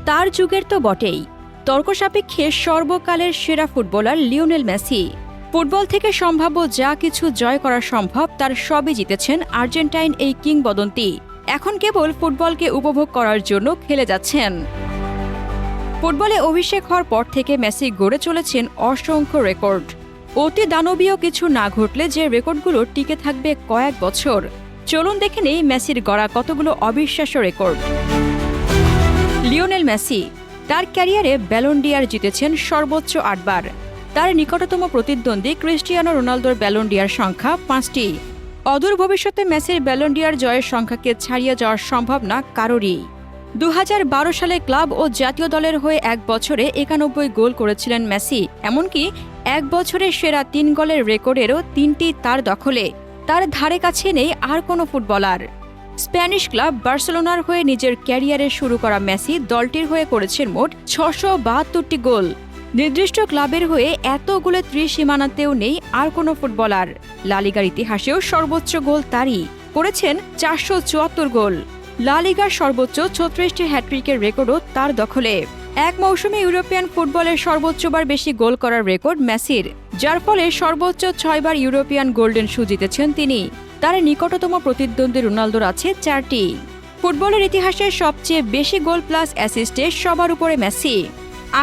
তার যুগের তো বটেই। তর্ক সাপেক্ষে সর্বকালের সেরা ফুটবলার লিওনেল মেসি। ফুটবল থেকে সম্ভাব্য যা কিছু জয় করা সম্ভব তার সবই জিতেছেন আর্জেন্টাইন এই কিংবদন্তি। এখন কেবল ফুটবলকে উপভোগ করার জন্য খেলে যাচ্ছেন। ফুটবলে অভিষেক হওয়ার পর থেকে মেসি গড়ে চলেছেন অসংখ্য রেকর্ড। অতি দানবীয় কিছু না ঘটলে যে রেকর্ডগুলো টিকে থাকবে কয়েক বছর। চলুন দেখে নেই মেসির গড়া কতগুলো অবিশ্বাস্য রেকর্ড। লিওনেল মেসি তার ক্যারিয়ারে ব্যালন ডি'অর জিতেছেন সর্বোচ্চ 8 বার। তার নিকটতম প্রতিদ্বন্দ্বী ক্রিস্টিয়ানো রোনালদোর ব্যালন ডি'অর সংখ্যা 5টি। অদূর ভবিষ্যতে মেসির ব্যালন ডি'অর জয়ের সংখ্যাকে ছাড়িয়ে যাওয়া সম্ভব না কারোরই। 2012 সালে ক্লাব ও জাতীয় দলের হয়ে এক বছরে 91 গোল করেছিলেন মেসি। এমনকি এক বছরে সেরা 3 গোলের রেকর্ডেরও 3টি তার দখলে। তার ধারে কাছে নেই আর কোনো ফুটবলার। স্প্যানিশ ক্লাব বার্সেলোনার হয়ে নিজের ক্যারিয়ারে শুরু করা মেসি দলটির হয়ে করেছেন মোট 672টি গোল। নির্দিষ্ট ক্লাবের হয়ে এত গোলে ত্রিসীমানাতেও নেই আর কোনো ফুটবলার। লা লিগার ইতিহাসেও সর্বোচ্চ গোল তারই, করেছেন 474 গোল। লা লিগার সর্বোচ্চ 36টি হ্যাট্রিকের রেকর্ডও তার দখলে। এক মৌসুমে ইউরোপিয়ান ফুটবলের সর্বোচ্চবার বেশি গোল করার রেকর্ড মেসির, যার ফলে সর্বোচ্চ 6 বার ইউরোপিয়ান গোল্ডেন শু জিতেছেন তিনি। তার নিকটতম প্রতিদ্বন্দ্বী রোনালদোর আছে 4টি। ফুটবলের ইতিহাসে সবচেয়ে বেশি গোল প্লাস অ্যাসিস্টে সবার উপরে মেসি।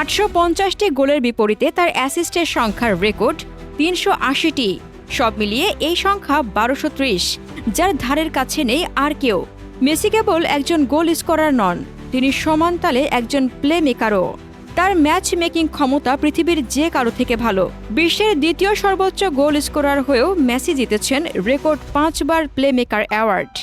850টি গোলের বিপরীতে তার অ্যাসিস্টের সংখ্যার রেকর্ড 380টি। সব মিলিয়ে এই সংখ্যা 1230, যার ধারের কাছে নেই আর কেউ। মেসি কেবল একজন গোল স্কোরার নন, তিনি সমান তালে একজন প্লে মেকারও। তার ম্যাচ মেকিং ক্ষমতা পৃথিবীর যে কারো থেকে ভালো। বিশ্বের দ্বিতীয় সর্বোচ্চ গোল স্কোরার হয়েও মেসি জিতেছেন রেকর্ড 5 বার প্লে মেকার অ্যাওয়ার্ড।